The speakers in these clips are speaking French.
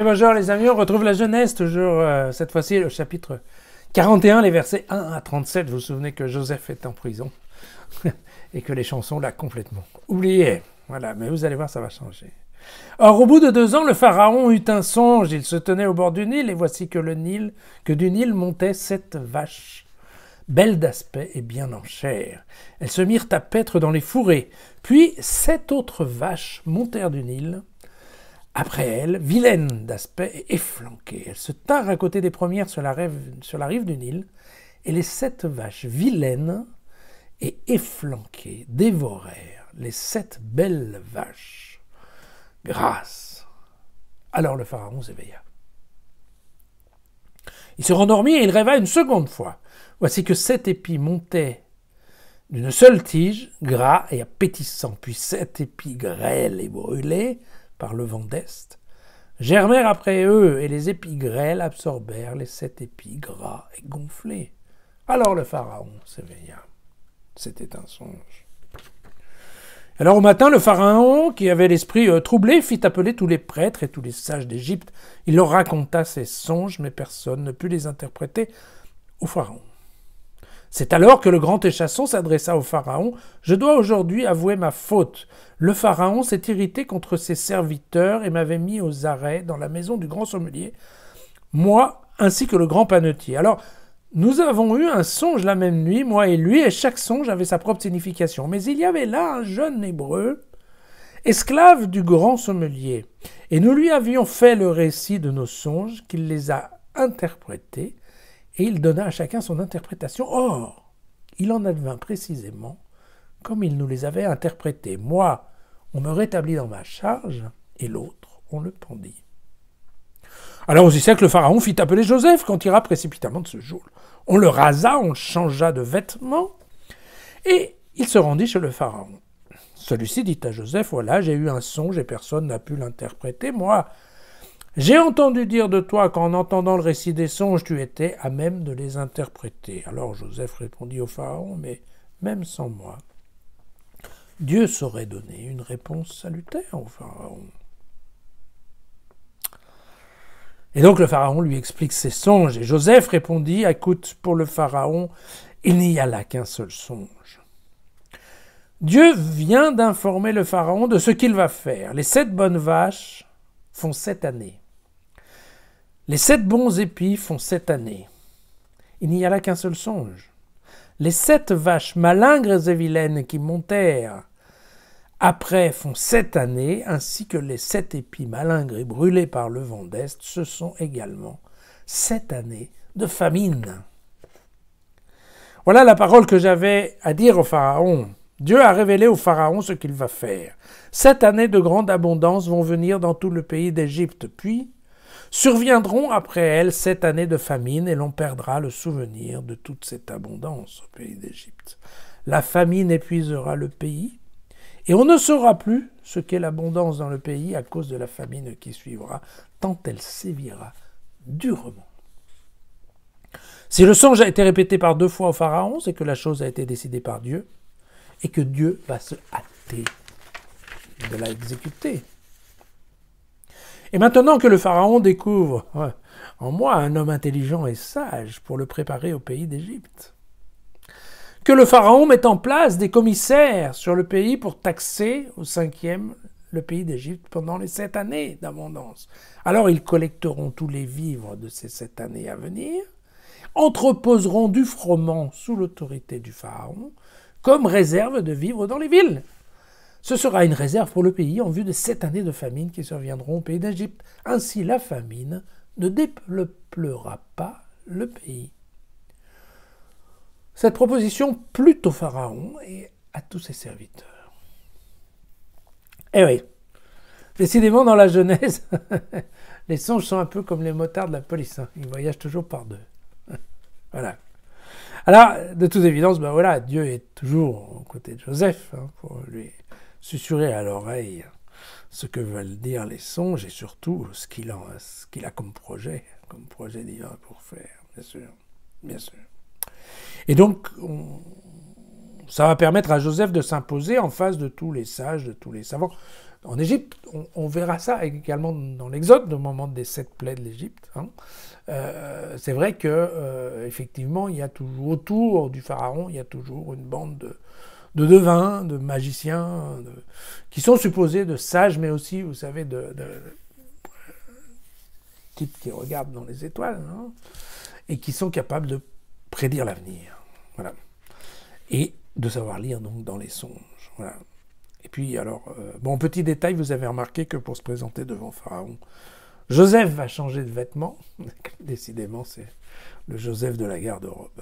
Et bonjour les amis, on retrouve la Genèse, toujours cette fois-ci le chapitre 41, les versets 1 à 37. Vous vous souvenez que Joseph est en prison et que les chansons l'ont complètement oublié. Voilà, mais vous allez voir, ça va changer. Or, au bout de 2 ans, le pharaon eut un songe. Il se tenait au bord du Nil, et voici que du Nil montaient 7 vaches, belles d'aspect et bien en chair. Elles se mirent à paître dans les fourrés. Puis 7 autres vaches montèrent du Nil. Après elles, vilaines d'aspect et efflanquées, elles se tinrent à côté des premières sur la rive du Nil, et les 7 vaches vilaines et efflanquées dévorèrent les 7 belles vaches grasses. Alors le pharaon s'éveilla. Il se rendormit et il rêva une seconde fois. Voici que 7 épis montaient d'une seule tige, gras et appétissants, puis 7 épis grêles et brûlés par le vent d'est, germèrent après eux, et les épis grêles absorbèrent les 7 épis gras et gonflés. Alors le pharaon s'éveilla. C'était un songe. Alors au matin, le pharaon, qui avait l'esprit troublé, fit appeler tous les prêtres et tous les sages d'Égypte. Il leur raconta ses songes, mais personne ne put les interpréter au pharaon. C'est alors que le grand échasson s'adressa au pharaon. « Je dois aujourd'hui avouer ma faute. Le pharaon s'est irrité contre ses serviteurs et m'avait mis aux arrêts dans la maison du grand sommelier, moi ainsi que le grand panetier. Alors, nous avons eu un songe la même nuit, moi et lui, et chaque songe avait sa propre signification. Mais il y avait là un jeune hébreu, esclave du grand sommelier, et nous lui avions fait le récit de nos songes, qu'il les a interprétés, et il donna à chacun son interprétation. Or, il en advint précisément comme il nous les avait interprétés. Moi, on me rétablit dans ma charge, et l'autre, on le pendit. Alors on y sait que le pharaon fit appeler Joseph quand il ira précipitamment de ce jour. On le rasa, on le changea de vêtements, et il se rendit chez le pharaon. Celui-ci dit à Joseph, « Voilà, j'ai eu un songe et personne n'a pu l'interpréter. Moi, j'ai entendu dire de toi qu'en entendant le récit des songes, tu étais à même de les interpréter. » Alors Joseph répondit au pharaon, « Mais même sans moi, Dieu saurait donner une réponse salutaire au pharaon. » Et donc le pharaon lui explique ses songes, et Joseph répondit, « Écoute, pour le pharaon, il n'y a là qu'un seul songe. Dieu vient d'informer le pharaon de ce qu'il va faire. Les 7 bonnes vaches font 7 années. Les 7 bons épis font 7 années. Il n'y a là qu'un seul songe. Les 7 vaches malingres et vilaines qui montèrent après font 7 années, ainsi que les 7 épis malingres et brûlés par le vent d'est, ce sont également 7 années de famine. » Voilà la parole que j'avais à dire au pharaon. Dieu a révélé au pharaon ce qu'il va faire. 7 années de grande abondance vont venir dans tout le pays d'Égypte, puis surviendront après elles 7 années de famine, et l'on perdra le souvenir de toute cette abondance au pays d'Égypte. La famine épuisera le pays, et on ne saura plus ce qu'est l'abondance dans le pays à cause de la famine qui suivra, tant elle sévira durement. Si le songe a été répété par 2 fois au pharaon, c'est que la chose a été décidée par Dieu, et que Dieu va se hâter de la exécuter. Et maintenant que le pharaon découvre en moi un homme intelligent et sage pour le préparer au pays d'Égypte, que le pharaon met en place des commissaires sur le pays pour taxer au 5e le pays d'Égypte pendant les 7 années d'abondance. Alors ils collecteront tous les vivres de ces 7 années à venir, entreposeront du froment sous l'autorité du pharaon comme réserve de vivres dans les villes. Ce sera une réserve pour le pays en vue de 7 années de famine qui surviendront au pays d'Égypte. Ainsi la famine ne dépeuplera pas le pays. Cette proposition plut au pharaon et à tous ses serviteurs. Eh oui, décidément dans la Genèse, les songes sont un peu comme les motards de la police, hein. Ils voyagent toujours par 2. Voilà. Alors, de toute évidence, voilà, Dieu est toujours aux côtés de Joseph, hein, pour lui susurrer à l'oreille ce que veulent dire les songes et surtout ce qu'il a comme projet divin pour faire, bien sûr, bien sûr. Et donc, ça va permettre à Joseph de s'imposer en face de tous les sages, de tous les savants. En Égypte, on verra ça également dans l'Exode, au moment des 7 plaies de l'Égypte. Hein. C'est vrai que effectivement, il y a toujours autour du pharaon, il y a toujours une bande de devins, de magiciens, qui sont supposés de sages, mais aussi, vous savez, de types qui regardent dans les étoiles, hein, et qui sont capables de prédire l'avenir. Voilà. Et de savoir lire donc dans les songes. Voilà. Et puis alors, bon, petit détail, vous avez remarqué que pour se présenter devant Pharaon, Joseph va changer de vêtements. Décidément, c'est le Joseph de la garde-robe.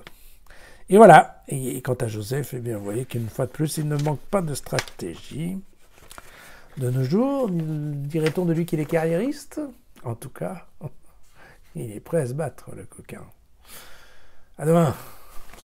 Et voilà. Et quant à Joseph, eh bien, vous voyez qu'une fois de plus, il ne manque pas de stratégie. De nos jours, dirait-on de lui qu'il est carriériste? En tout cas, il est prêt à se battre, le coquin. À demain.